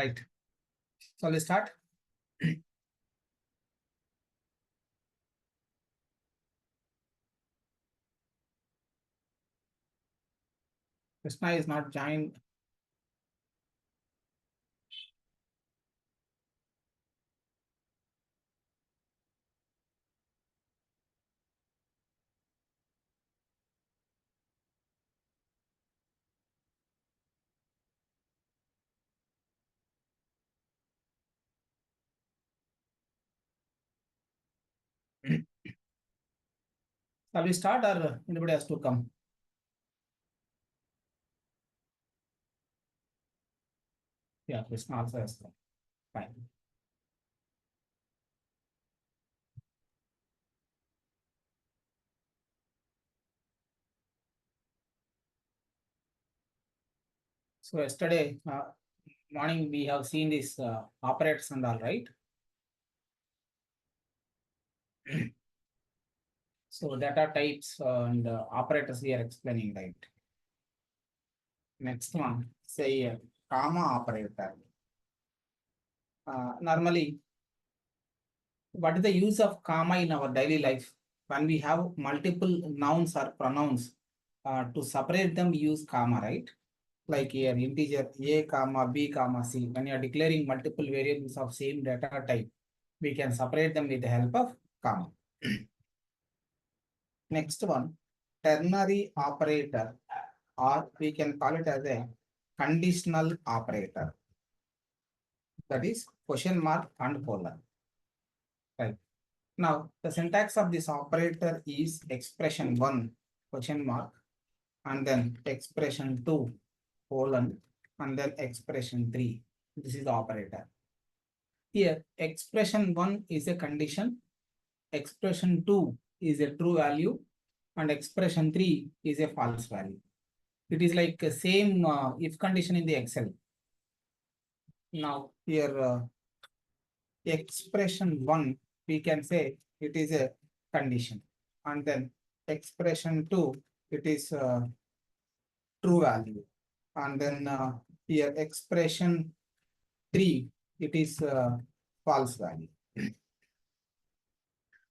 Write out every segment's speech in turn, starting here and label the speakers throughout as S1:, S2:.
S1: Right. So let's start. Krishna is not joined. Shall we start or anybody has to come? Yeah, Krishna also has come. Fine. So yesterday morning we have seen this operators and all, right? So data types and operators we are explaining, right? Next one, say comma operator. Normally, what is the use of comma in our daily life? When we have multiple nouns or pronouns, to separate them, we use comma, right? Like here, integer a comma b comma c. When you are declaring multiple variables of same data type, we can separate them with the help of comma. Next one, ternary operator, or we can call it as a conditional operator. That is question mark and colon. Right. Now, the syntax of this operator is expression 1, question mark, and then expression 2, colon, and then expression 3. This is the operator. Here, expression 1 is a condition, expression 2 is a true value, and expression 3 is a false value. It is like the same if condition in the Excel. Now, here, expression 1, we can say it is a condition, and then expression 2, it is true value, and then here expression 3, it is false value.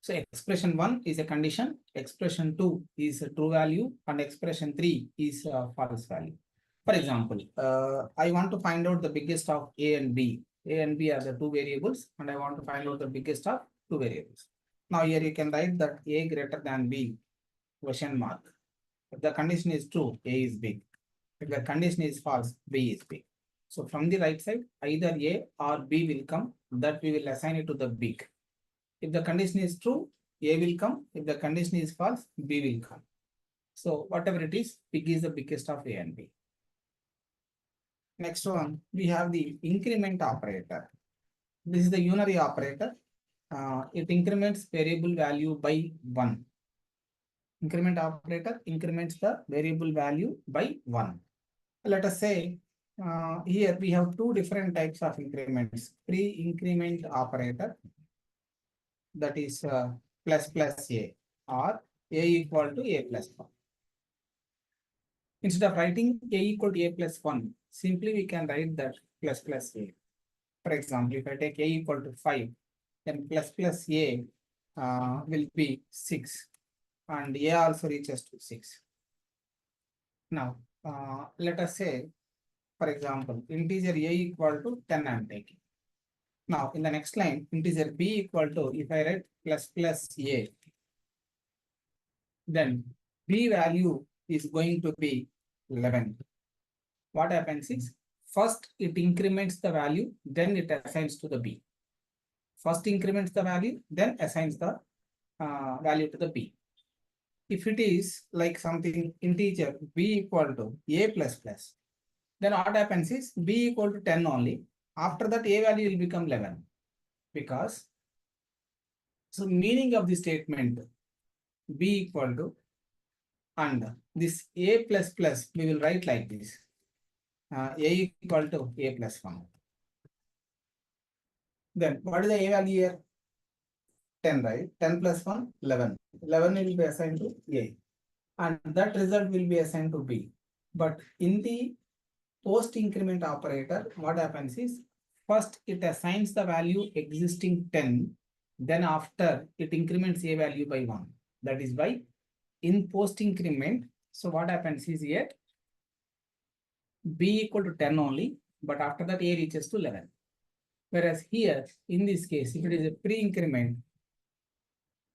S1: So expression 1 is a condition, expression 2 is a true value, and expression 3 is a false value. For example, I want to find out the biggest of A and B. A and B are the two variables, and I want to find out the biggest of two variables. Now here you can write that A greater than B, question mark. If the condition is true, A is big. If the condition is false, B is big. So from the right side, either A or B will come, that we will assign it to the big. If the condition is true, A will come. If the condition is false, B will come. So whatever it is, big is the biggest of A and B. Next one, we have the increment operator. This is the unary operator. It increments variable value by 1. Increment operator increments the variable value by 1. Let us say here we have two different types of increments. Pre-increment operator, that is plus plus A, or A equal to A plus 1. Instead of writing A equal to A plus 1, simply we can write that plus plus A. For example, if I take A equal to 5, then plus plus A will be 6, and A also reaches to 6. Now, let us say, for example, integer A equal to 10 I am taking. Now, in the next line, integer B equal to, if I write plus plus A, then B value is going to be 11. What happens is, first it increments the value, then it assigns to the B. First increments the value, then assigns the value to the B. If it is like something integer B equal to A plus plus, then what happens is B equal to 10 only. After that, A value will become 11. Because, so meaning of the statement B equal to, and this A plus plus, we will write like this. A equal to A plus 1. Then what is the A value here? 10, right? 10 plus 1, 11. 11 will be assigned to A. And that result will be assigned to B. But in the post increment operator, what happens is First, it assigns the value existing 10. Then after, it increments a value by 1. That is by in post increment. So what happens is here, b equal to 10 only, but after that a reaches to 11. Whereas here, in this case, if it is a pre-increment,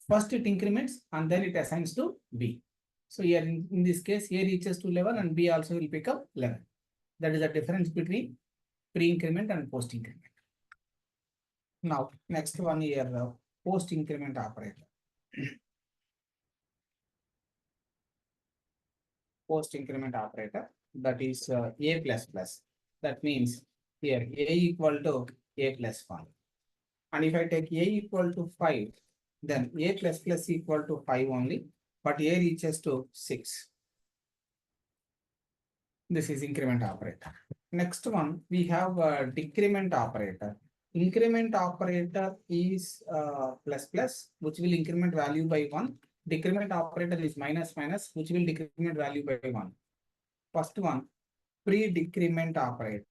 S1: first it increments and then it assigns to b. So here in this case, a reaches to 11 and b also will pick up 11. That is the difference between pre-increment and post-increment. Now, next one here, post-increment operator. Post-increment operator, that is a plus plus. That means here a equal to a plus 1. And if I take a equal to 5, then a plus plus equal to 5 only, but a reaches to 6. This is increment operator. Next one, we have a decrement operator. Increment operator is plus plus, which will increment value by 1. Decrement operator is minus minus, which will decrement value by 1. First one, pre-decrement operator.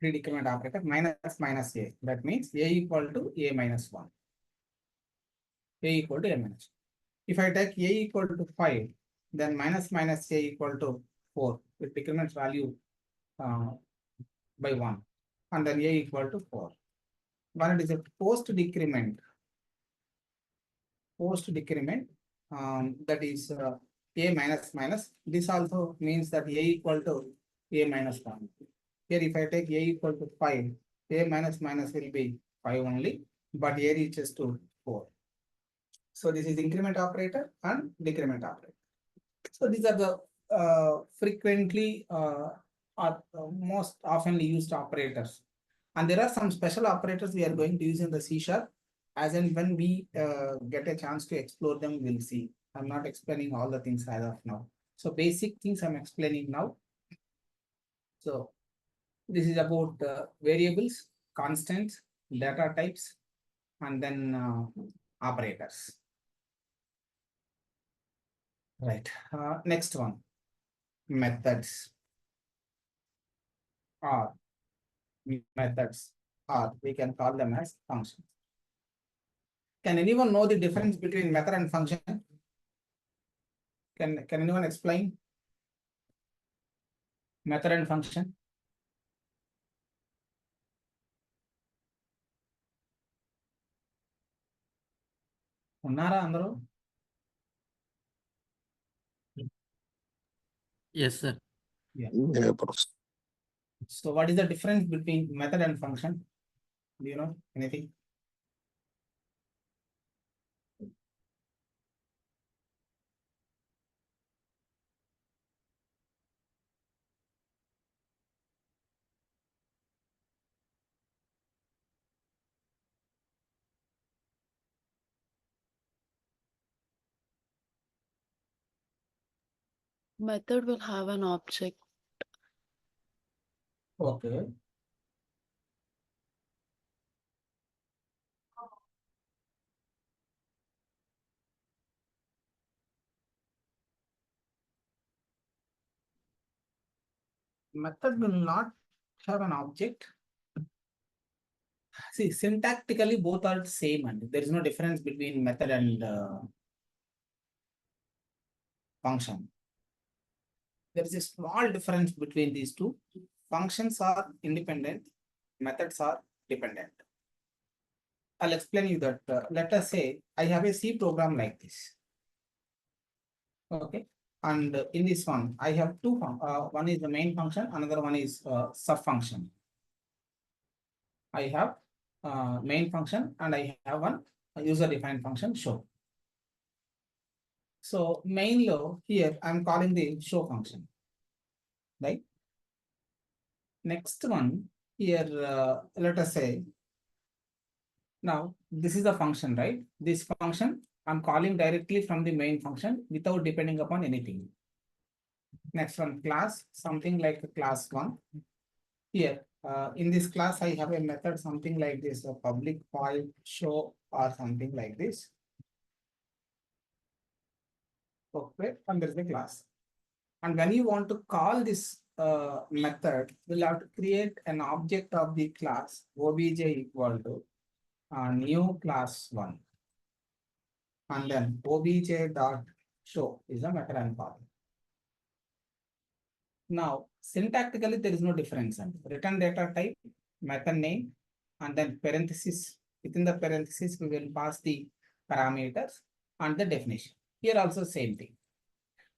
S1: Pre-decrement operator minus minus a. That means a equal to a minus 1. A equal to a minus 1. If I take a equal to 5, then minus minus a equal to 4. It decrements value by 1. And then a equal to 4. When it is a post-decrement, that is a minus minus. This also means that a equal to a minus 1. Here, if I take a equal to 5, a minus minus will be 5 only, but a reaches to 4. So this is increment operator and decrement operator. So these are the frequently or most often used operators. And there are some special operators we are going to use in the C#. As and when we get a chance to explore them, we'll see. I'm not explaining all the things as of now. So basic things I'm explaining now. So this is about variables, constants, data types, and then operators. Right. Next one, methods. Or methods, or we can call them as functions. Can anyone know the difference between method and function? Can anyone explain method and function? ఉన్నారా అందరూ?
S2: Yes, sir.
S1: Yeah. So what is the difference between method and function? Do you know anything?
S3: Method will have an object.
S1: Okay. Method will not have an object. See, syntactically both are same, and there is no difference between method and function. There is a small difference between these two. Functions are independent, methods are dependent. I'll explain you that. Let us say I have a C program like this. Okay. And in this one, I have two. One is the main function, another one is sub function. I have main function and I have one user defined function show. So main low here, I'm calling the show function. Right. Next one here, let us say, now this is the function, right? This function I'm calling directly from the main function without depending upon anything. Next one, class, something like class 1. Here, in this class, I have a method something like this, a public void show or something like this. Okay, and there's the class. And when you want to call this method, we'll have to create an object of the class obj equal to new class 1. And then obj dot show is the method I'm calling. Now, syntactically, there is no difference. Return data type, method name, and then parenthesis. Within the parenthesis, we will pass the parameters and the definition. Here also same thing.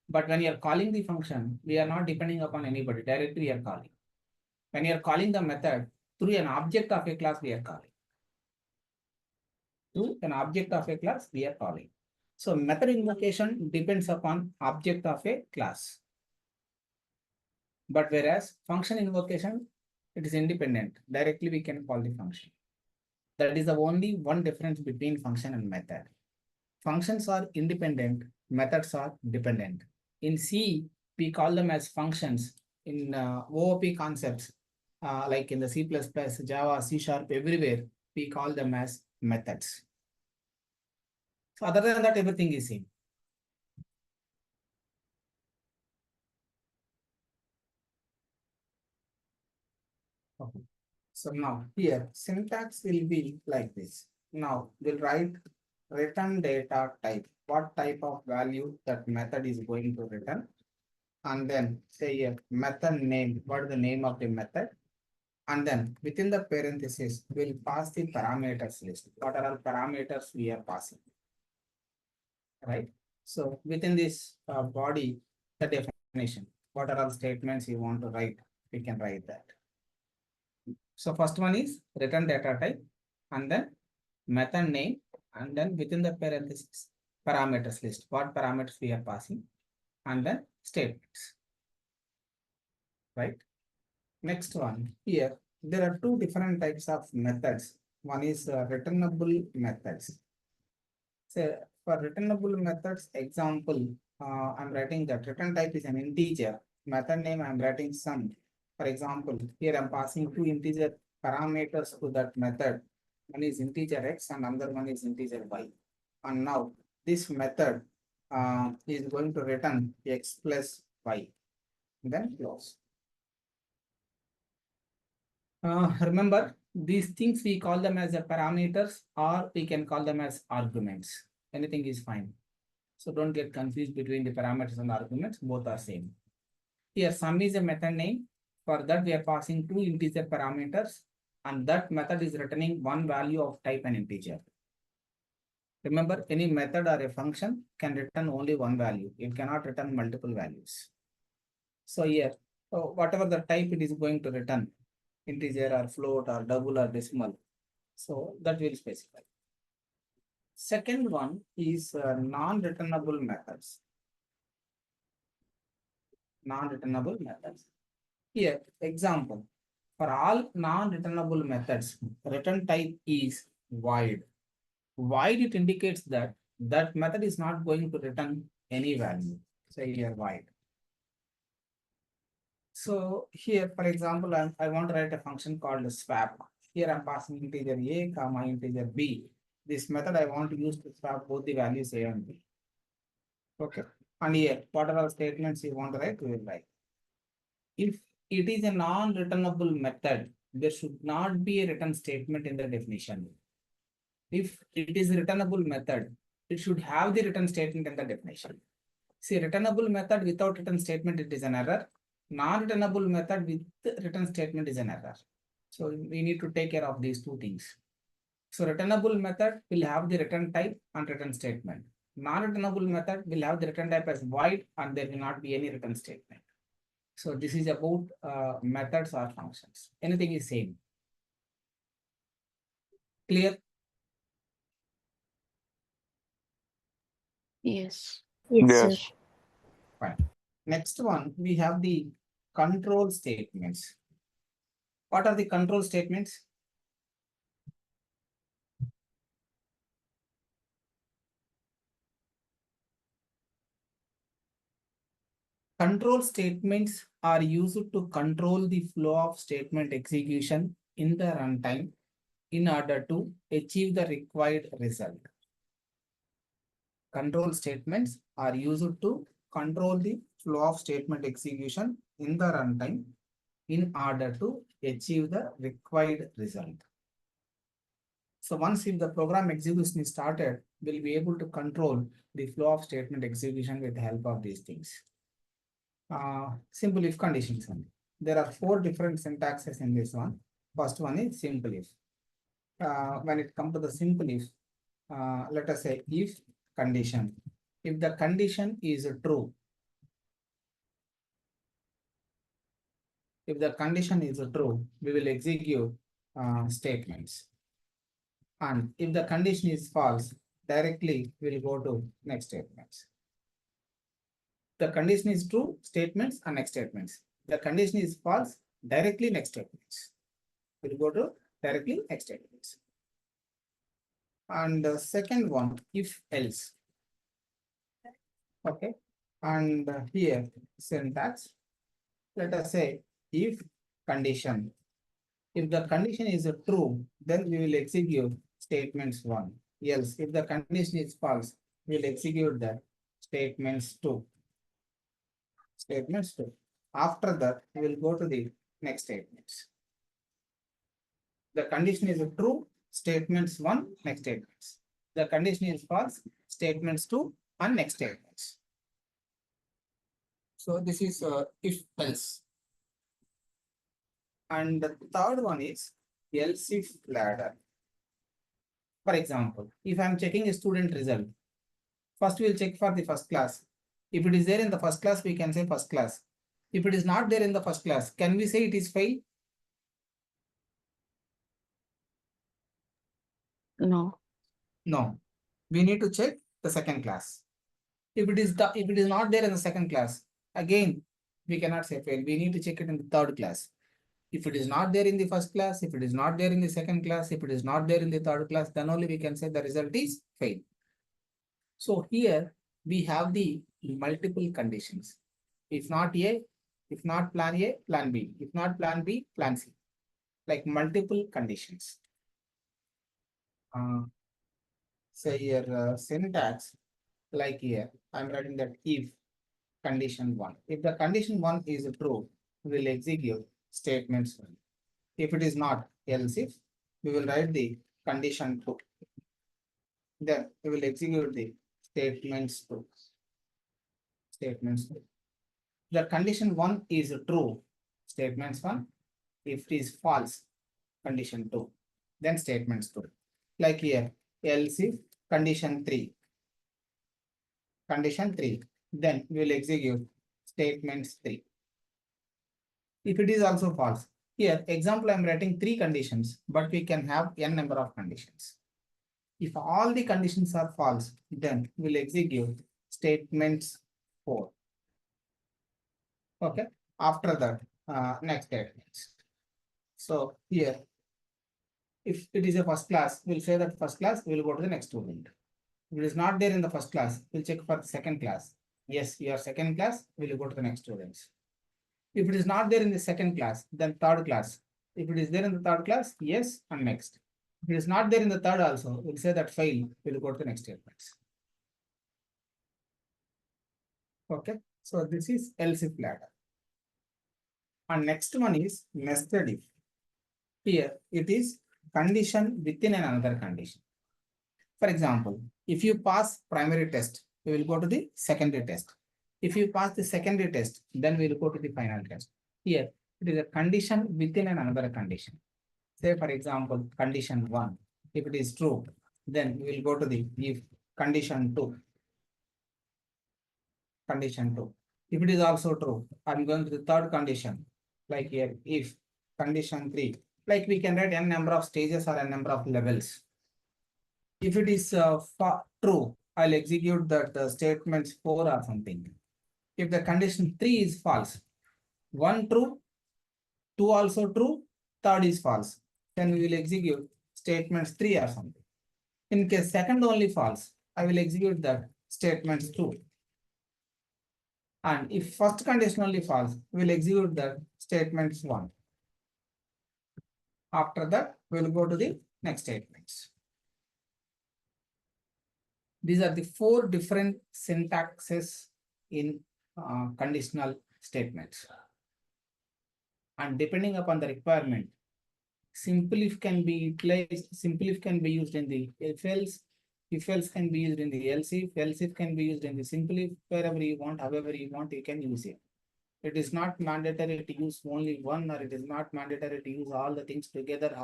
S1: But when you are calling the function, we are not depending upon anybody. Directly we are calling. When you are calling the method through an object of a class, we are calling. Through an object of a class, we are calling. So method invocation depends upon object of a class. But whereas function invocation, it is independent. Directly we can call the function. That is the only one difference between function and method. Functions are independent, methods are dependent. In C, we call them as functions. In OOP concepts, like in the C++, Java, C#, everywhere, we call them as methods. So other than that, everything is same. Okay. So now here syntax will be like this. Now we'll write return data type. What type of value that method is going to return? And then say a method name. What is the name of the method? And then within the parenthesis, we'll pass the parameters list. What are all parameters we are passing? Right. So within this body, the definition. What are all statements you want to write? We can write that. So first one is return data type, and then method name, and then within the parenthesis parameters list. What parameters we are passing, and then statements. Right. Next one here, there are two different types of methods. One is returnable methods. So for returnable methods, example, I'm writing that return type is an integer. Method name, I'm writing sum. For example, here I'm passing two integer parameters to that method. One is integer x and another one is integer y. And now this method is going to return x plus y. Then close. Remember, these things we call them as a parameters, or we can call them as arguments. Anything is fine. So don't get confused between the parameters and arguments. Both are same. Here sum is a method name. For that we are passing two integer parameters, and that method is returning one value of type an integer. Remember, any method or a function can return only one value. It cannot return multiple values. So here, whatever the type it is going to return, integer or float or double or decimal. So that will specify. Second one is non-returnable methods. Non-returnable methods. Here, example, for all non-returnable methods, return type is void. Void, it indicates that that method is not going to return any value. Say here void. So here, for example, I want to write a function called swap. Here I'm passing integer a comma integer b. This method I want to use to swap both the values a and b. Okay. And here, what are all statements you want to write? We will write. If it is a non-returnable method, there should not be a return statement in the definition. If it is a returnable method, it should have the return statement in the definition. See, returnable method without return statement, it is an error. Non-returnable method with return statement is an error. So we need to take care of these two things. So returnable method will have the return type and return statement. Non-returnable method will have the return type as void and there will not be any return statement. So this is about methods or functions. Anything is same. Clear?
S3: Yes.
S2: Yes, sir.
S4: Yes.
S1: Fine. Next one, we have the control statements. What are the control statements? Control statements are used to control the flow of statement execution in the runtime in order to achieve the required result. Control statements are used to control the flow of statement execution in the runtime in order to achieve the required result. So once if the program execution is started, we'll be able to control the flow of statement execution with the help of these things. Simple if conditions only. There are 4 different syntaxes in this one. First one is simple if. When it comes to the simple if, let us say if condition. If the condition is true, if the condition is true, we will execute statements. And if the condition is false, directly we will go to next statements. The condition is true, statements and next statements. The condition is false, directly next statements. We'll go to directly next statements. And the second one, if else. Okay. And here syntax. Let us say if condition. If the condition is true, then we will execute statements 1. Else, if the condition is false, we will execute the statements 2. Statements 2. After that, we will go to the next statements. The condition is true, statements 1, next statements. The condition is false, statements 2 and next statements. So this is if else. And the third one is else if ladder. For example, if I am checking a student result, first we will check for the first class. If it is there in the first class, we can say first class. If it is not there in the first class, can we say it is fail?
S3: No.
S1: No. We need to check the second class. If it is not there in the second class, again we cannot say fail. We need to check it in the third class. If it is not there in the first class, if it is not there in the second class, if it is not there in the third class, then only we can say the result is fail. So here we have the multiple conditions. If not A, if not plan A, plan B. If not plan B, plan C. Like multiple conditions. Say here syntax, like here, I'm writing that if condition 1. If the condition 1 is true, we will execute statements 1. If it is not, else if, we will write the condition 2. Then we will execute the statements 2. Statements 2. The condition 1 is true, statements 1. If it is false, condition 2. Then statements 2. Like here, else if condition 3. Condition 3. Then we will execute statements 3. If it is also false, here example I am writing 3 conditions, but we can have n number of conditions. If all the conditions are false, then we will execute statements 4. Okay. After that, next statements. So here, if it is a first class, we'll say that first class, we'll go to the next student. If it is not there in the first class, we'll check for the second class. Yes, we are second class, we'll go to the next students. If it is not there in the second class, then third class. If it is there in the third class, yes, and next. If it is not there in the third also, we'll say that fail, we'll go to the next statements. Okay, so this is else if ladder. And next one is nested if. Here it is condition within another condition. For example, if you pass primary test, we will go to the secondary test. If you pass the secondary test, then we will go to the final test. Here it is a condition within another condition. Say for example, condition 1. If it is true, then we will go to the if condition 2. Condition 2. If it is also true, I'm going to the third condition. Like here, if condition 3. Like we can write n number of stages or n number of levels. If it is true, I'll execute that statements 4 or something. If the condition 3 is false, 1 true, 2 also true, third is false, then we will execute statements 3 or something. In case second only false, I will execute that statements 2. And if first condition only false, we will execute the statements 1. After that, we will go to the next statements. These are the 4 different syntaxes in conditional statements. And depending upon the requirement, simple if can be utilized, simple if can be used in the if else can be used in the else if can be used in the simple if, wherever you want, however you want, you can use it. It is not mandatory to use only one, or it is not mandatory to use all the things together.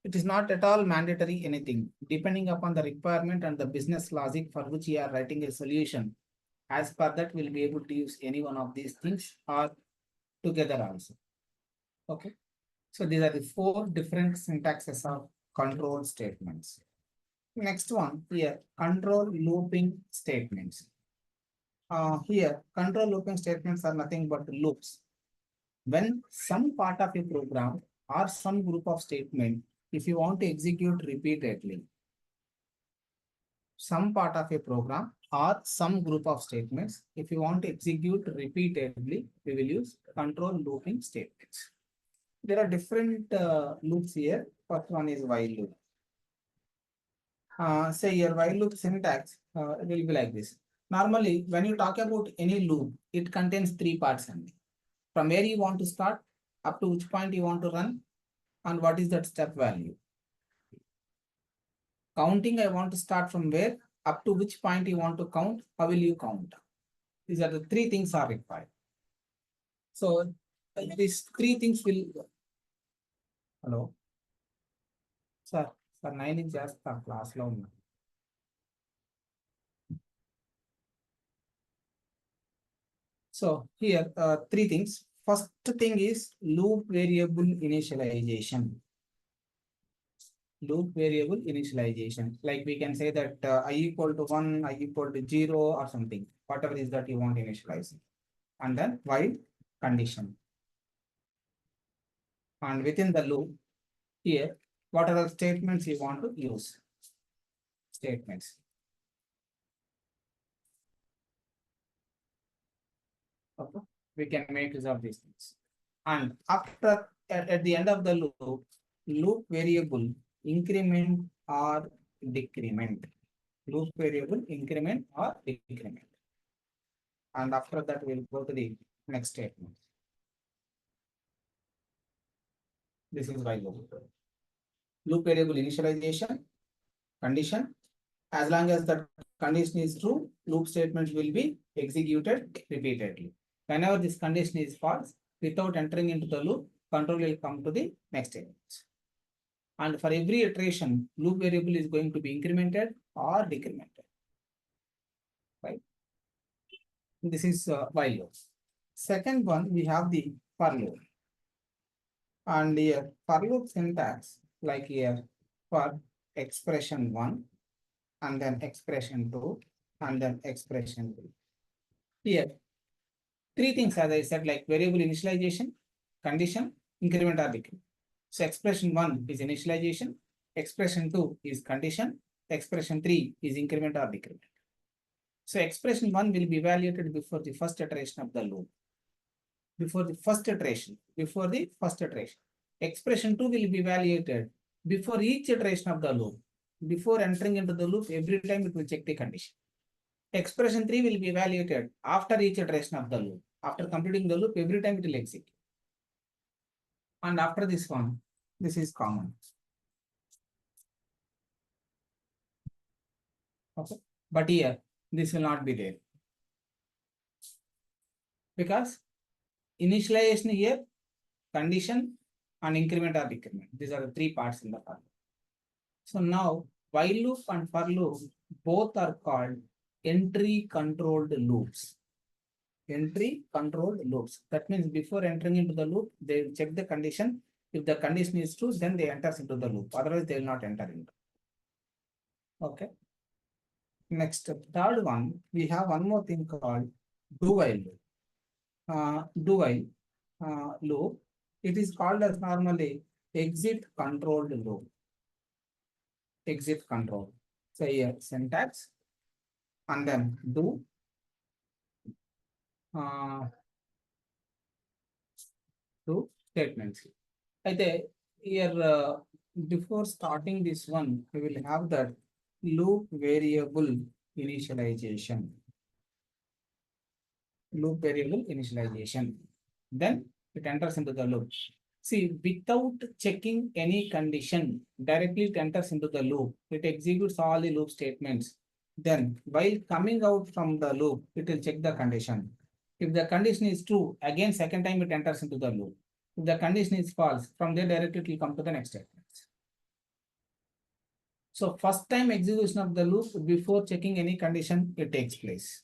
S1: It is not at all mandatory anything. Depending upon the requirement and the business logic for which you are writing a solution, as per that we'll be able to use any one of these things or together also. Okay. So these are the four different syntaxes of control statements. Next one here, control looping statements. Here, control looping statements are nothing but loops. When some part of a program or some group of statement, if you want to execute repeatedly, some part of a program or some group of statements, if you want to execute repeatedly, we will use control looping statements. There are different loops here. First one is while loop. Say your while loop syntax will be like this. Normally, when you talk about any loop, it contains three parts only. From where you want to start, up to which point you want to run, and what is that step value. Counting, I want to start from where, up to which point you want to count, how will you count? These are the three things are required. So these three things will. Hello. Sir, sir 9 is just the class లో ఉన్నా. So here three things. First thing is loop variable initialization. Loop variable initialization. Like we can say that I equal to 1, I equal to 0 or something. Whatever is that you want to initialize. And then while condition. And within the loop, here, what are the statements you want to use? Statements. Okay. We can make use of these things. And after, at the end of the loop variable increment or decrement. Loop variable increment or decrement. And after that, we'll go to the next statement. This is while loop. Loop variable initialization, condition. As long as the condition is true, loop statements will be executed repeatedly. Whenever this condition is false, without entering into the loop, control will come to the next statement. And for every iteration, loop variable is going to be incremented or decremented. Right? This is while loop. Second one, we have the for loop. And here, for loop syntax, like here, for expression 1, and then expression 2, and then expression 3. Here, three things as I said, like variable initialization, condition, increment or decrement. So expression 1 is initialization, expression 2 is condition, expression 3 is increment or decrement. So expression 1 will be evaluated before the first iteration of the loop. Before the first iteration. Expression 2 will be evaluated before each iteration of the loop. Before entering into the loop, every time it will check the condition. Expression 3 will be evaluated after each iteration of the loop. After completing the loop, every time it will execute. And after this one, this is common. Okay. But here, this will not be there. Because initialization here, condition, and increment or decrement. These are the three parts in the for loop. So now, while loop and for loop, both are called entry controlled loops. Entry controlled loops. That means before entering into the loop, they will check the condition. If the condition is true, then they enter into the loop. Otherwise, they will not enter into. Okay. Next, third one, we have one more thing called do while loop. Do while loop. It is called as normally exit controlled loop. Exit control. So here syntax, and then do. To statements. అయితే here before starting this one, we will have that loop variable initialization. loop variable initialization. Then it enters into the loop. See, without checking any condition, directly it enters into the loop. It executes all the loop statements. Then, while coming out from the loop, it will check the condition. If the condition is true, again, second time it enters into the loop. If the condition is false, from there directly it will come to the next statement. So first time execution of the loop before checking any condition, it takes place.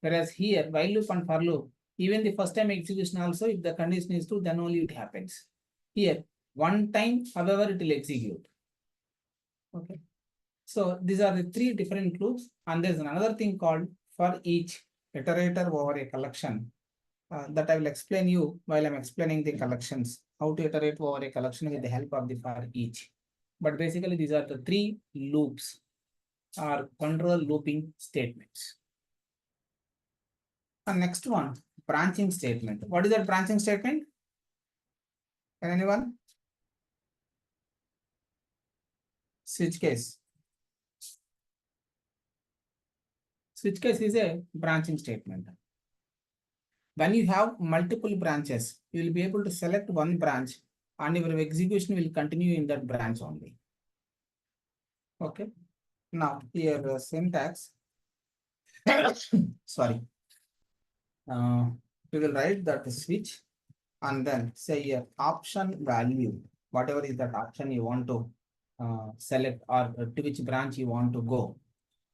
S1: Whereas here, while loop and for loop, even the first time execution also, if the condition is true, then only it happens. Here, one time, however, it will execute. Okay. So these are the three different loops, and there's another thing called for each iterator over a collection that I will explain you while I'm explaining the collections, how to iterate over a collection with the help of the for each. But basically, these are the three loops or control looping statements. And next one, branching statement. What is that branching statement? Can anyone? Switch case. Switch case is a branching statement. When you have multiple branches, you will be able to select one branch and your execution will continue in that branch only. Okay. Now here syntax. Sorry. We will write that switch and then say here option value, whatever is that option you want to select or to which branch you want to go.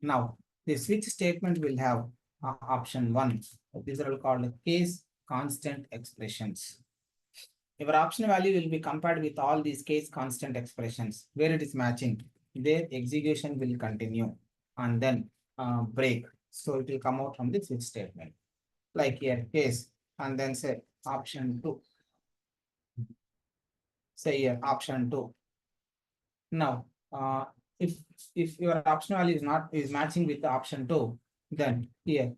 S1: Now the switch statement will have option one. These are called case constant expressions. Your option value will be compared with all these case constant expressions where it is matching. Their execution will continue and then break. So it will come out from the switch statement. Like here case and then say option two. Say here option two. Now, if your option value is matching with the option two, then here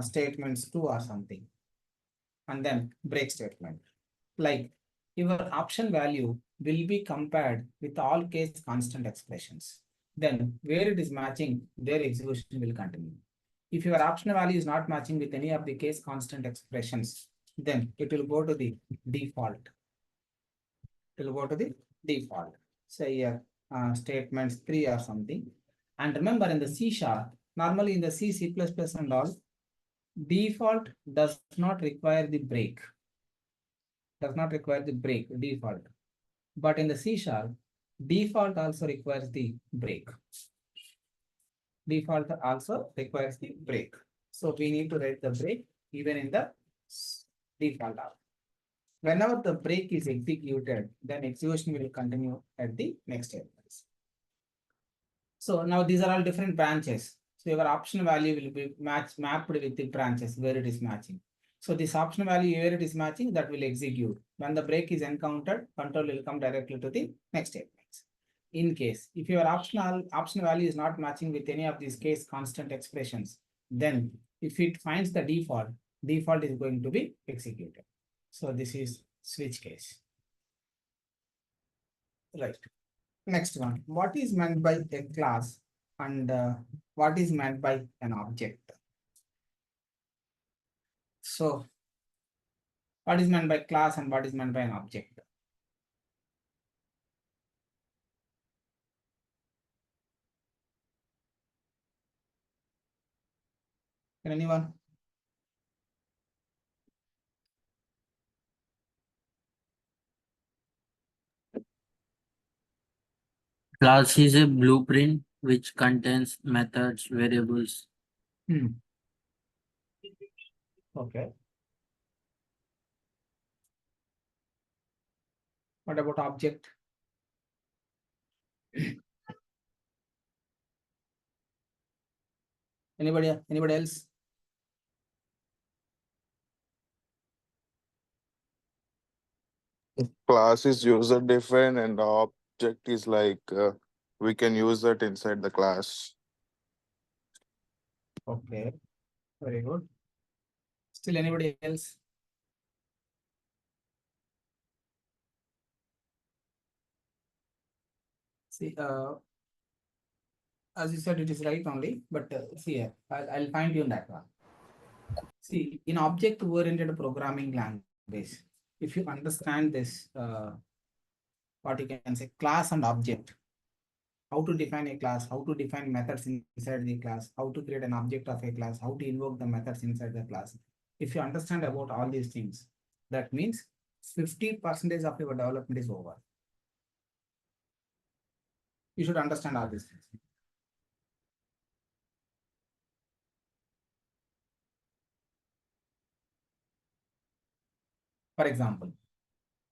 S1: statements two or something, and then break statement. Like your option value will be compared with all case constant expressions. Then where it is matching, their execution will continue. If your option value is not matching with any of the case constant expressions, then it will go to the default. It will go to the default. Say here statements three or something. And remember in the C sharp, normally in the C, C++ and all, default does not require the break. Does not require the break default. But in the C sharp, default also requires the break. Default also requires the break. So we need to write the break even in the default. Whenever the break is executed, then execution will continue at the next step. So now these are all different branches. So your option value will be mapped with the branches where it is matching. So this option value where it is matching, that will execute. When the break is encountered, control will come directly to the next statements. In case if your option value is not matching with any of these case constant expressions, then if it finds the default is going to be executed. So this is switch case. Right. Next one. What is meant by a class and what is meant by an object? So what is meant by class and what is meant by an object? Can anyone?
S2: Class is a blueprint which contains methods, variables.
S1: Okay. What about object? Anybody else?
S4: Class is user defined and object is like we can use that inside the class.
S1: Okay. Very good. Still anybody else? See, as you said, it is right only, but see here, I'll find you in that one. See, in object-oriented programming language, if you understand this, what you can say, class and object, how to define a class, how to define methods inside the class, how to create an object of a class, how to invoke the methods inside the class. If you understand about all these things, that means 50% of your development is over. You should understand all these things. For example,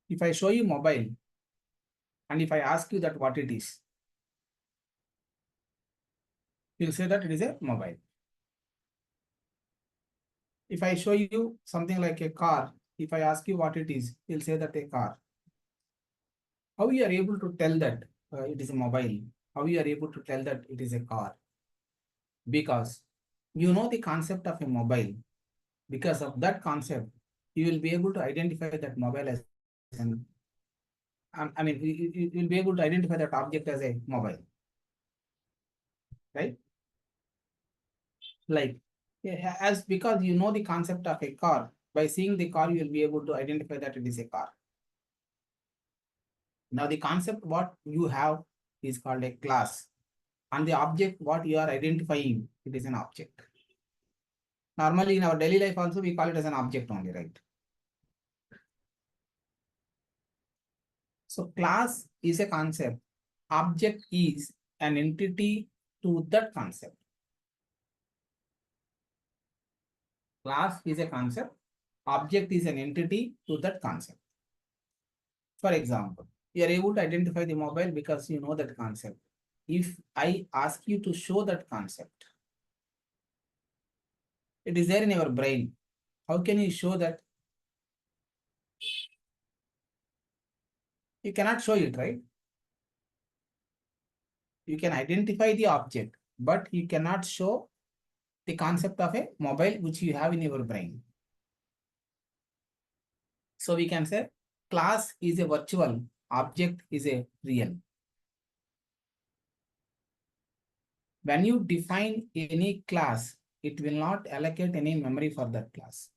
S1: if I show you mobile and if I ask you that what it is, you'll say that it is a mobile. If I show you something like a car, if I ask you what it is, you'll say that a car. How you are able to tell that it is a mobile? How you are able to tell that it is a car? Because you know the concept of a mobile. Because of that concept, you will be able to identify that mobile as an, I mean, you will be able to identify that object as a mobile, right? Like, yeah, as because you know the concept of a car, by seeing the car, you will be able to identify that it is a car. Now, the concept what you have is called a class, and the object what you are identifying, it is an object. Normally, in our daily life also, we call it as an object only, right? So, class is a concept. Object is an entity to that concept. Class is a concept. Object is an entity to that concept. For example, you are able to identify the mobile because you know that concept. If I ask you to show that concept, it is there in your brain. How can you show that? You cannot show it, right? You can identify the object, but you cannot show the concept of a mobile which you have in your brain. So we can say class is a virtual, object is a real. When you define any class, it will not allocate any memory for that class.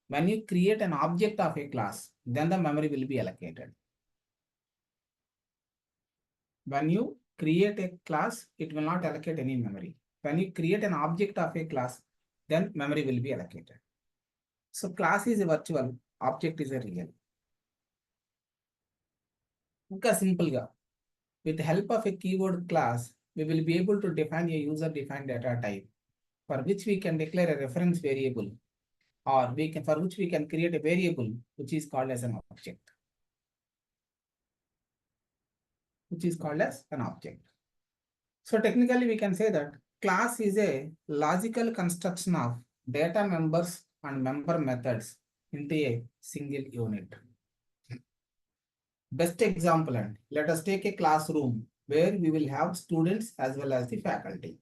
S1: When you create an object of a class, then the memory will be allocated. When you create a class, it will not allocate any memory. When you create an object of a class, then memory will be allocated. So class is a virtual, object is a real. Because simple ga, with the help of a keyword class, we will be able to define a user-defined data type for which we can declare a reference variable, or for which we can create a variable which is called as an object. So technically we can say that class is a logical construction of data members and member methods into a single unit. Best example, and let us take a classroom where we will have students as well as the faculty.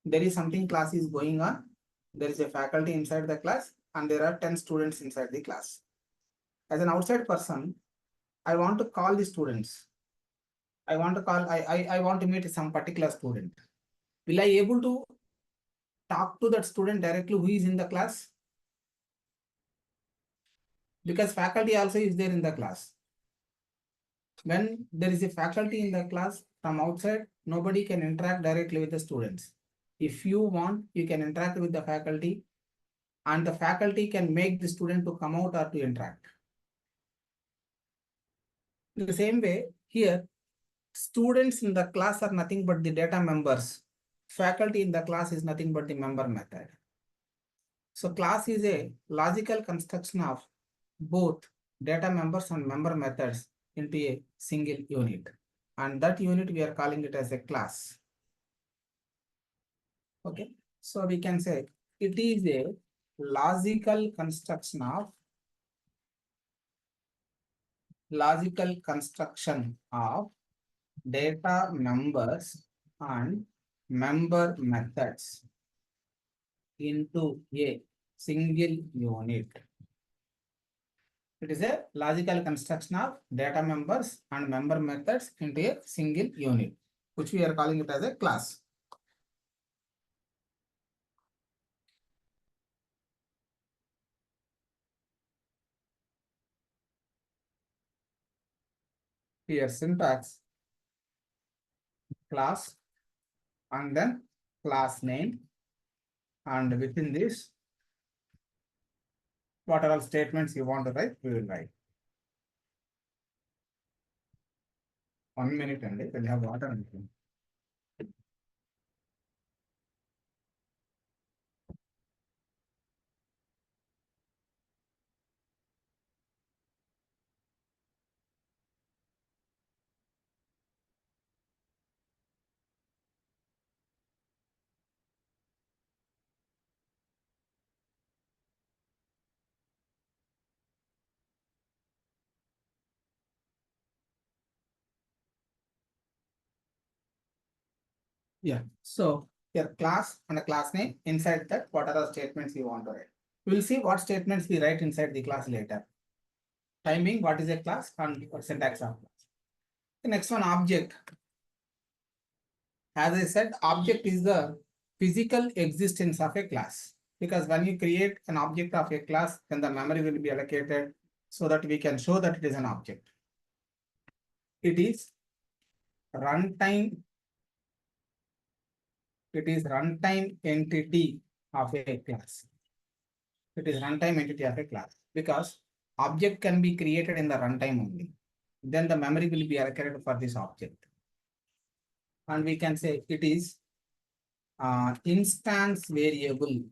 S1: There is something class is going on. There is a faculty inside the class and there are 10 students inside the class. As an outside person, I want to call the students. I want to meet some particular student. Will I able to talk to that student directly who is in the class? Because faculty also is there in the class. When there is a faculty in the class from outside, nobody can interact directly with the students. If you want, you can interact with the faculty and the faculty can make the student to come out or to interact. In the same way, here, students in the class are nothing but the data members. Faculty in the class is nothing but the member method. So class is a logical construction of both data members and member methods into a single unit. And that unit we are calling it as a class. Okay, so we can say it is a logical construction of data members and member methods into a single unit. It is a logical construction of data members and member methods into a single unit, which we are calling it as a class. Here syntax class and then class name, and within this what are all statements you want to write, we will write. 1 minute and we'll have water and drink. Yeah, so your class and a class name, inside that what are the statements you want to write. We'll see what statements we write inside the class later. Timing, what is a class, and syntax of class. The next one, object. As I said, object is the physical existence of a class, because when you create an object of a class, then the memory will be allocated so that we can show that it is an object. It is runtime. It is runtime entity of a class. It is runtime entity of a class because object can be created in the runtime only. Then the memory will be allocated for this object. And we can say it is instance variable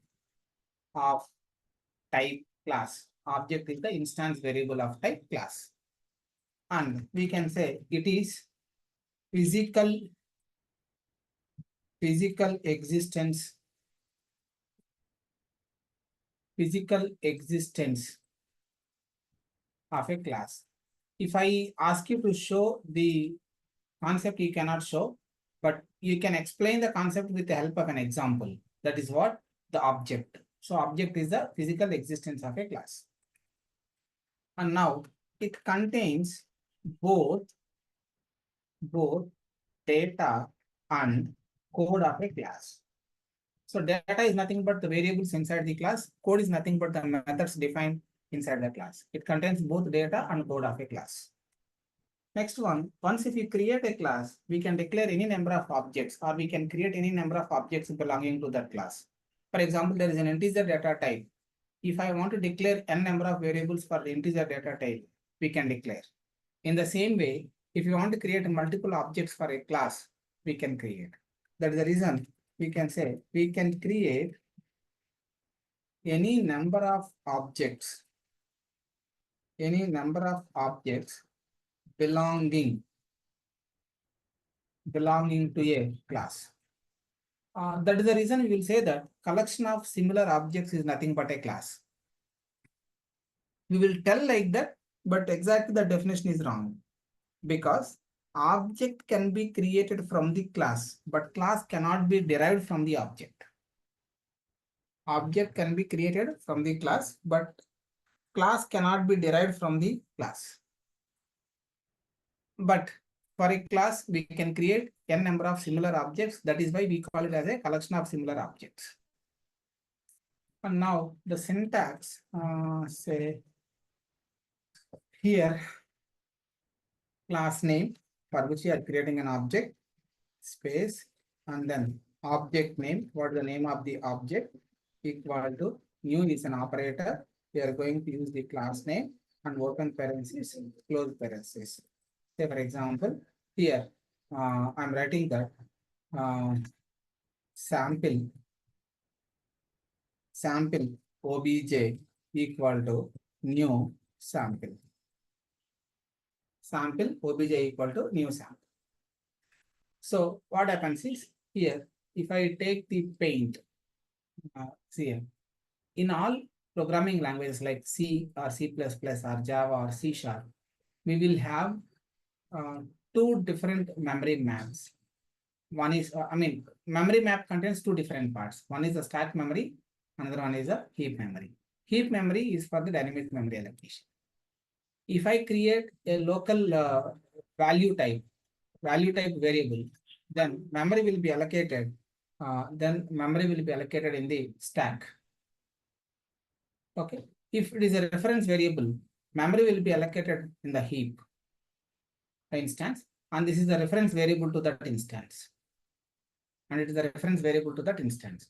S1: of type class. Object is the instance variable of type class. And we can say it is physical existence of a class. If I ask you to show the concept, you cannot show, but you can explain the concept with the help of an example. That is what the object. So object is the physical existence of a class. And now it contains both data and code of a class. So data is nothing but the variables inside the class. Code is nothing but the methods defined inside the class. It contains both data and code of a class. Next one, once if we create a class, we can declare any number of objects, or we can create any number of objects belonging to that class. For example, there is an integer data type. If I want to declare n number of variables for the integer data type, we can declare. In the same way, if you want to create multiple objects for a class, we can create. That is the reason we can say we can create any number of objects belonging to a class. That is the reason we will say that collection of similar objects is nothing but a class. We will tell like that, but exactly the definition is wrong, because object can be created from the class, but class cannot be derived from the object. Object can be created from the class, but class cannot be derived from the class. But for a class, we can create n number of similar objects. That is why we call it as a collection of similar objects. And now the syntax, say here, class name for which you are creating an object, space, and then object name. What is the name of the object? Equal to new is an operator. We are going to use the class name and open parentheses, close parentheses. Say for example, here I'm writing that sample obj equal to new sample. Sample obj equal to new sample. So what happens is here, if I take the paint, see here, in all programming languages like C or C++ or Java or C#, we will have two different memory maps. One is, memory map contains two different parts. One is the stack memory, another one is a heap memory. Heap memory is for the dynamic memory allocation. If I create a local value type variable, then memory will be allocated. In the stack. Okay. If it is a reference variable, memory will be allocated in the heap. instance, and this is the reference variable to that instance. And it is the reference variable to that instance.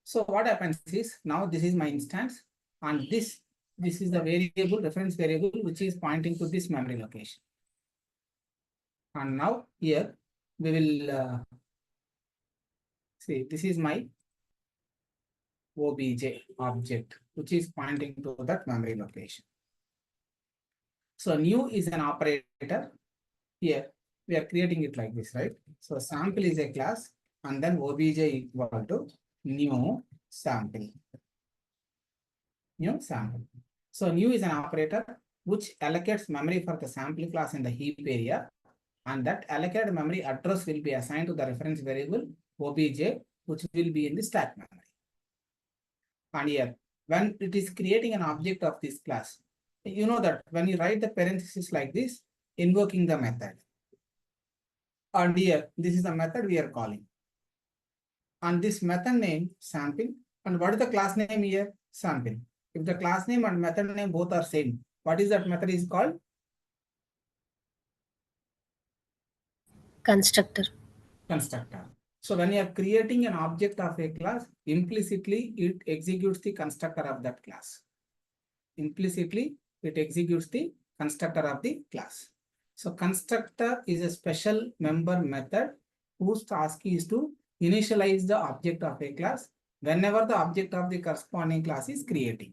S1: So what happens is now this is my instance, and this is the variable, reference variable, which is pointing to this memory location. And now here we will see this is my obj object, which is pointing to that memory location. So new is an operator. Here we are creating it like this, right? So sample is a class, and then obj equal to new sample. New sample. So new is an operator which allocates memory for the sample class in the heap area, and that allocated memory address will be assigned to the reference variable obj, which will be in the stack memory. And here, when it is creating an object of this class, you know that when you write the parenthesis like this, invoking the method. And here, this is the method we are calling. And this method name sample. And what is the class name here? Sample. If the class name and method name both are same, what is that method is called?
S5: Constructor.
S1: Constructor. So when you are creating an object of a class, implicitly it executes the constructor of that class. Implicitly it executes the constructor of the class. So constructor is a special member method whose task is to initialize the object of a class whenever the object of the corresponding class is creating.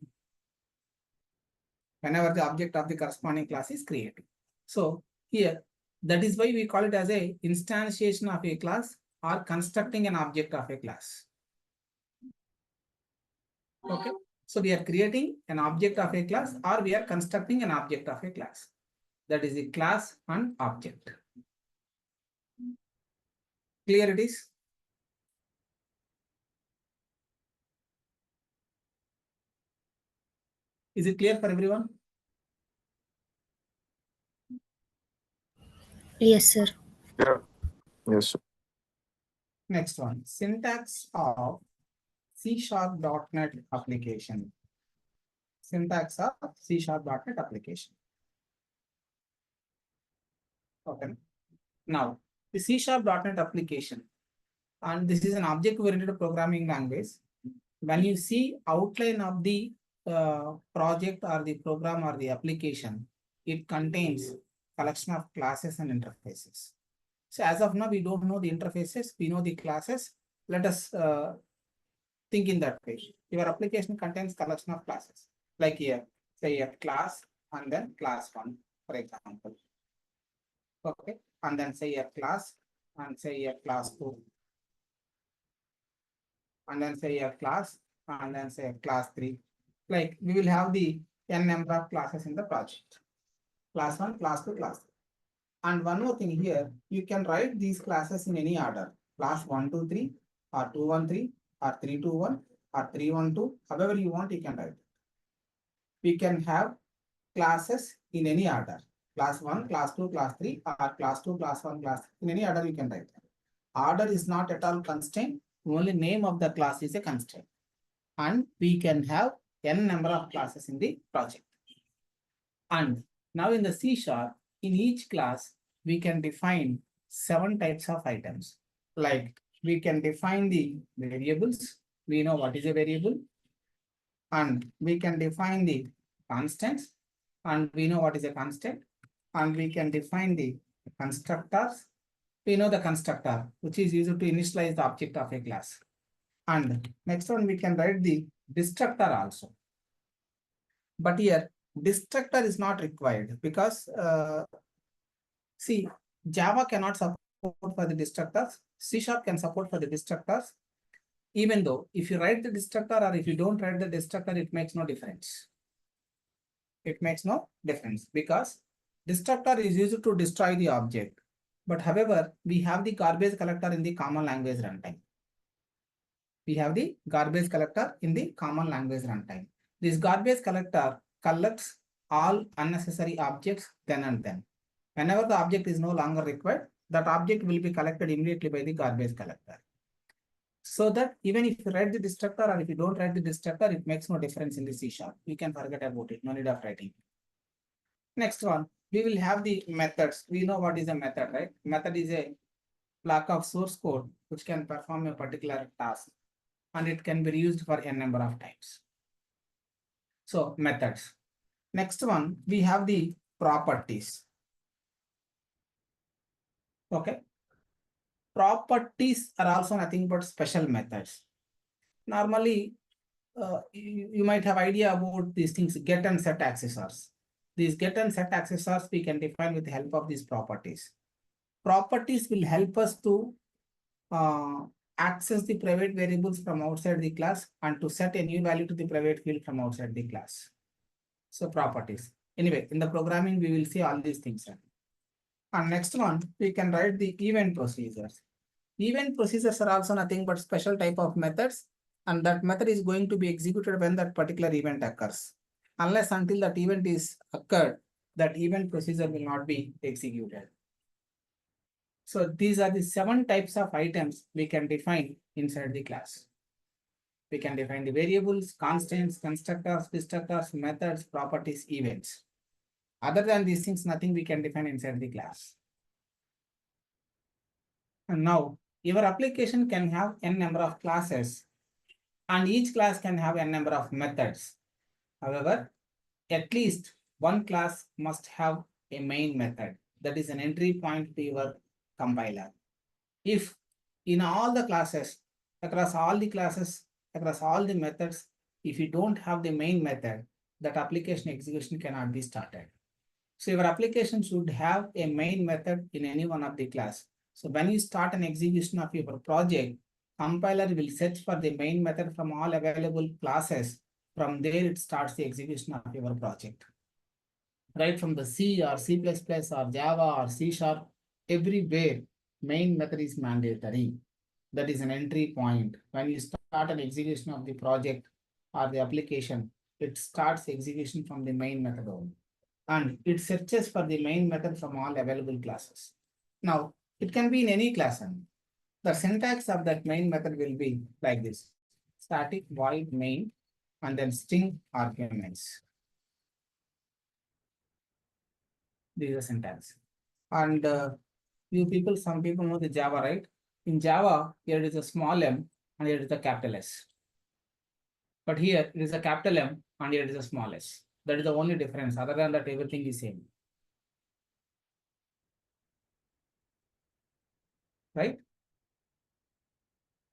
S1: Whenever the object of the corresponding class is creating. So here, that is why we call it as a instantiation of a class or constructing an object of a class. Okay. So we are creating an object of a class or we are constructing an object of a class. That is the class and object. Clear it is? Is it clear for everyone?
S5: Yes, sir.
S4: Yeah. Yes, sir.
S1: Next one, syntax of C#.NET application. Syntax of C#.NET application. Okay. Now, the C#.NET application, and this is an object-oriented programming language. When you see outline of the project or the program or the application, it contains collection of classes and interfaces. So as of now, we don't know the interfaces, we know the classes. Let us think in that way. Your application contains collection of classes. Like here, say a class and then class 1, for example. Okay, and then say a class and say a class 2. And then say a class and then say a class 3. Like we will have the n number of classes in the project. Class 1, class 2, class 3. And one more thing here, you can write these classes in any order. Class 1, 2, 3 or 2, 1, 3 or 3, 2, 1 or 3, 1, 2. However you want, you can write. We can have classes in any order. Class 1, class 2, class 3 or class 2, class 1, class 3. In any order you can write. Order is not at all constraint. Only name of the class is a constraint. And we can have n number of classes in the project. And now in the C#, in each class, we can define 7 types of items. Like we can define the variables. We know what is a variable. And we can define the constants. And we know what is a constant. And we can define the constructors. We know the constructor, which is used to initialize the object of a class. And next one, we can write the destructor also. But here, destructor is not required because, see, Java cannot support for the destructors. C# can support for the destructors. Even though if you write the destructor or if you don't write the destructor, it makes no difference. It makes no difference because destructor is used to destroy the object. But however, we have the garbage collector in the common language runtime. We have the garbage collector in the common language runtime. This garbage collector collects all unnecessary objects then and then. Whenever the object is no longer required, that object will be collected immediately by the garbage collector. So that even if you write the destructor or if you don't write the destructor, it makes no difference in the C#. You can forget about it, no need of writing. Next one, we will have the methods. We know what is a method, right? Method is a block of source code which can perform a particular task and it can be reused for n number of times. So methods. Next one, we have the properties. Okay. Properties are also nothing but special methods. Normally, you might have idea about these things, get and set accessors. These get and set accessors we can define with the help of these properties. Properties will help us to access the private variables from outside the class and to set a new value to the private field from outside the class. So properties. Anyway, in the programming, we will see all these things. And next one, we can write the event procedures. Event procedures are also nothing but special type of methods, and that method is going to be executed when that particular event occurs. Unless until that event is occurred, that event procedure will not be executed. So these are the 7 types of items we can define inside the class. We can define the variables, constants, constructors, destructors, methods, properties, events. Other than these things, nothing we can define inside the class. And now, your application can have n number of classes, and each class can have n number of methods. However, at least one class must have a main method that is an entry point to your compiler. If in all the classes, across all the methods, if you don't have the main method, that application execution cannot be started. So your application should have a main method in any one of the class. So when you start an execution of your project, compiler will search for the main method from all available classes. From there, it starts the execution of your project. Right from the C or C++ or Java or C#, everywhere, main method is mandatory. That is an entry point. When you start an execution of the project or the application, it starts execution from the main method only. And it searches for the main method from all available classes. Now, it can be in any class. The syntax of that main method will be like this: static void main and then string arguments. This is the syntax. And some people know the Java, right? In Java, here it is a small m and here it is a capital S. But here it is a capital M and here it is a small s. That is the only difference. Other than that, everything is same. Right?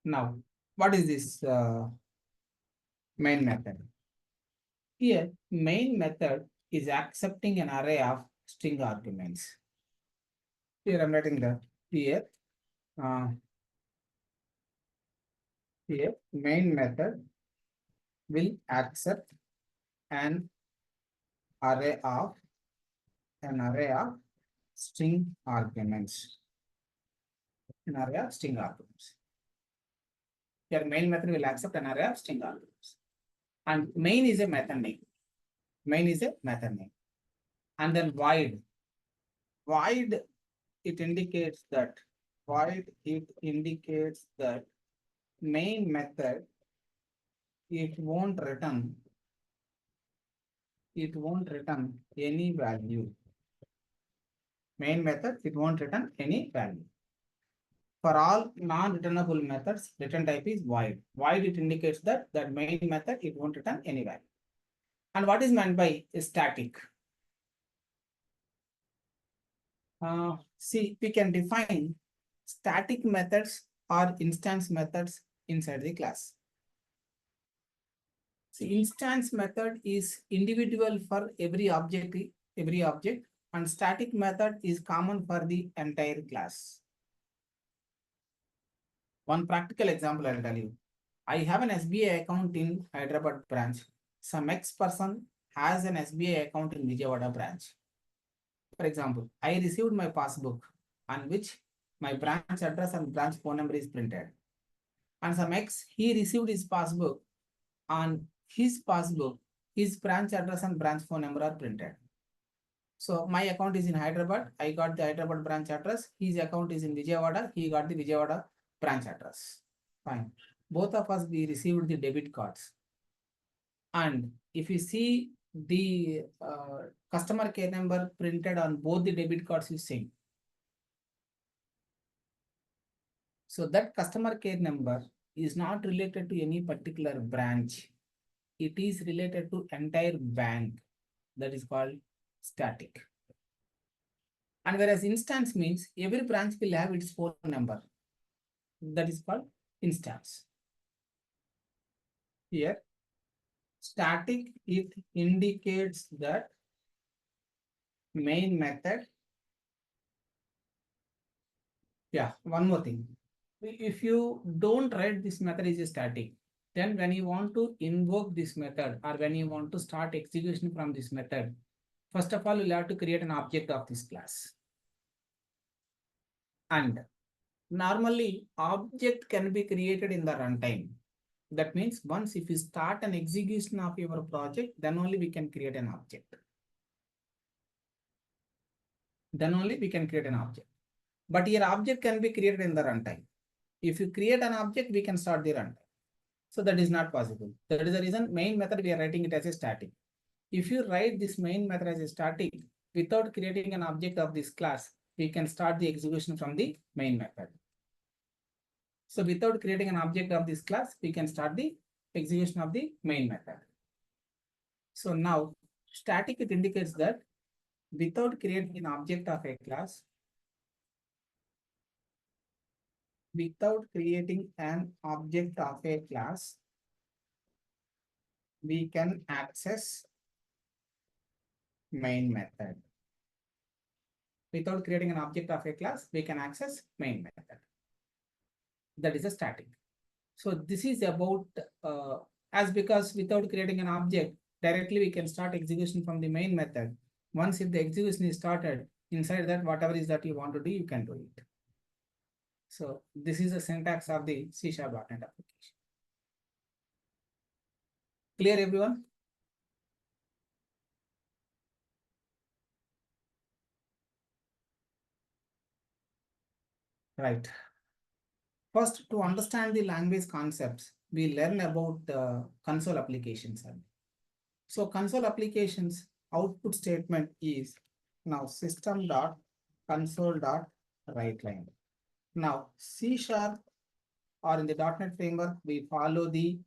S1: Now, what is this main method? Here, main method is accepting an array of string arguments. Here I'm writing that here main method will accept an array of string arguments. An array of string arguments. Your main method will accept an array of string arguments. And main is a method name. Main is a method name. And then void. Void, it indicates that main method, it won't return any value. Main method, it won't return any value. For all non-returnable methods, return type is void. Void, it indicates that main method, it won't return any value. And what is meant by static? See, we can define static methods or instance methods inside the class. So instance method is individual for every object, and static method is common for the entire class. One practical example I'll tell you. I have an SBI account in Hyderabad branch. Some X person has an SBI account in Vijayawada branch. For example, I received my passbook on which my branch address and branch phone number is printed. And some X, he received his passbook. On his passbook, his branch address and branch phone number are printed. So my account is in Hyderabad. I got the Hyderabad branch address. His account is in Vijayawada. He got the Vijayawada branch address. Fine. Both of us, we received the debit cards. And if you see the customer care number printed on both the debit cards is same. So that customer care number is not related to any particular branch. It is related to entire bank. That is called static. And whereas instance means every branch will have its own number. That is called instance. Here, static, it indicates that main method. Yeah, one more thing. If you don't write this method is a static, then when you want to invoke this method or when you want to start execution from this method, first of all, you'll have to create an object of this class. And normally, object can be created in the runtime. That means once if you start an execution of your project, then only we can create an object. Then only we can create an object. But your object can be created in the runtime. If you create an object, we can start the runtime. So that is not possible. That is the reason main method we are writing it as a static. If you write this main method as a static without creating an object of this class, we can start the execution from the main method. So without creating an object of this class, we can start the execution of the main method. So now static, it indicates that without creating an object of a class, without creating an object of a class, we can access main method. Without creating an object of a class, we can access main method. That is a static. So this is about as because without creating an object, directly we can start execution from the main method. Once if the execution is started, inside that whatever is that you want to do, you can do it. So this is the syntax of the C#.NET application. Clear, everyone? Right. First, to understand the language concepts, we learn about console applications. So console applications output statement is now system.console.writeLine. Now C# or in the .NET framework, we follow the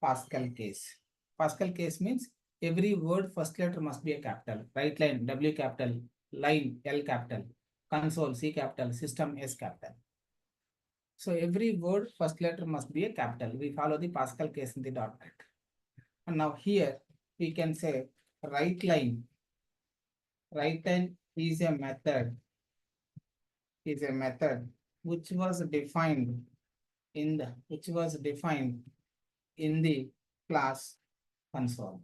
S1: Pascal case. Pascal case means every word first letter must be a capital. WriteLine W capital, line L capital, console C capital, system S capital. So every word first letter must be a capital. We follow the Pascal case in the .NET. And now here we can say WriteLine. WriteLine is a method which was defined in the class console.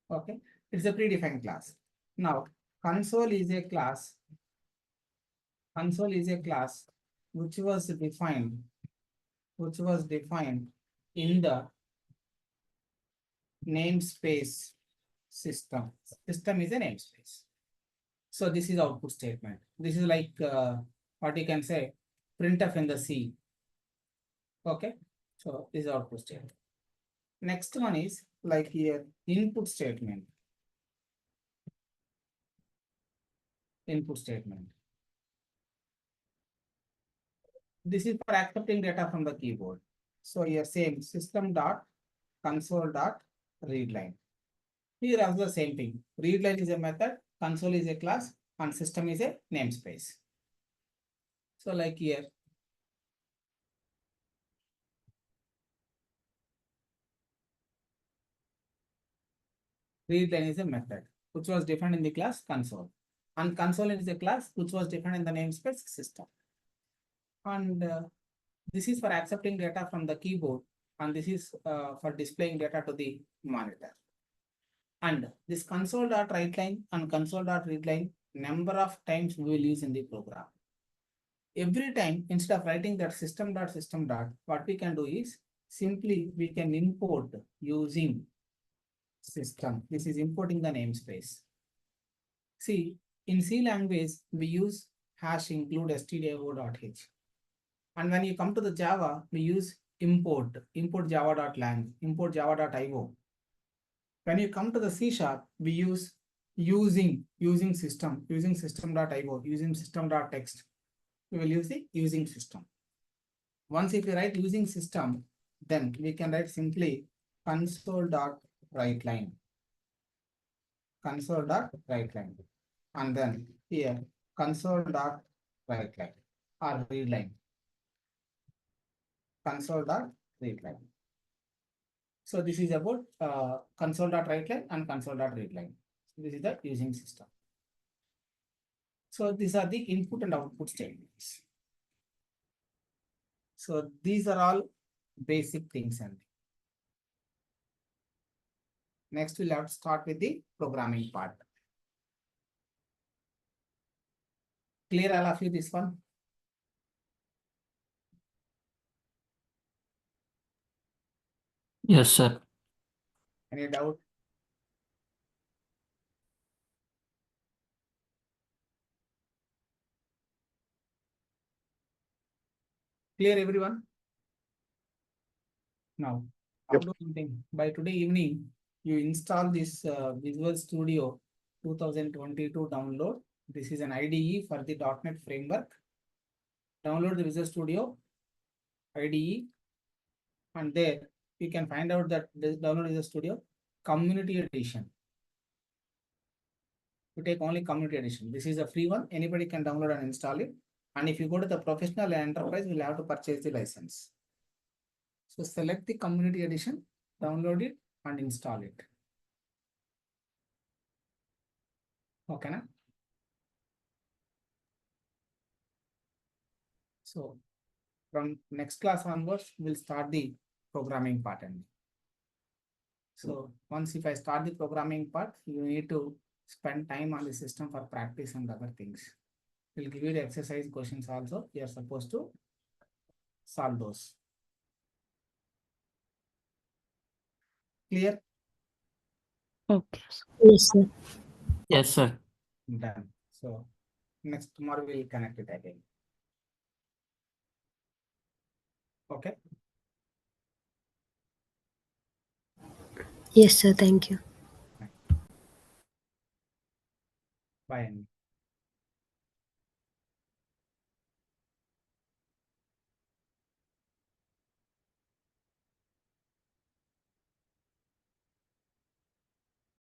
S1: Okay, it's a predefined class. Now console is a class which was defined in the namespace system. System is a namespace. So this is output statement. This is like what you can say printf in the C. Okay, so this is output statement. Next one is like here input statement. This is for accepting data from the keyboard. So here same system.console.readline. Here also the same thing. Readline is a method, console is a class, and system is a namespace. So like here, readline is a method which was defined in the class console, and console is a class which was defined in the namespace system. And this is for accepting data from the keyboard, and this is for displaying data to the monitor. And this console.writeLine and console.readline, number of times we will use in the program. Every time, instead of writing that system, what we can do is simply we can import using system. This is importing the namespace. See, in C language, we use #include stdio.h. And when you come to the Java, we use import java.lang, import java.io. When you come to the C sharp, we use using system.io, using system.text. We will use the using system. Once if you write using system, then we can write simply console.writeLine. Console.writeLine. And then here console.writeLine or readline. Console.readline. So this is about console.writeLine and console.readline. So this is the using system. So these are the input and output statements. So these are all basic things. And next we'll have to start with the programming part. Clear all of you this one?
S2: Yes, sir.
S1: Any doubt? Clear everyone? Now, I'll do something. By today evening, you install this Visual Studio 2022 download. This is an IDE for the .NET framework. Download the Visual Studio IDE, and there you can find out that this download Visual Studio Community Edition. You take only Community Edition. This is a free one. Anybody can download and install it. And if you go to the professional and enterprise, you'll have to purchase the license. So select the Community Edition, download it, and install it. Okay, na? So from next class onwards, we'll start the programming part. So once if I start the programming part, you need to spend time on the system for practice and other things. We'll give you the exercise questions also. You are supposed to solve those. Clear?
S3: Okay.
S5: Yes, sir.
S2: Yes, sir.
S1: Done. So next tomorrow we'll connect it again. Okay.
S5: Yes, sir. Thank you.
S1: Bye.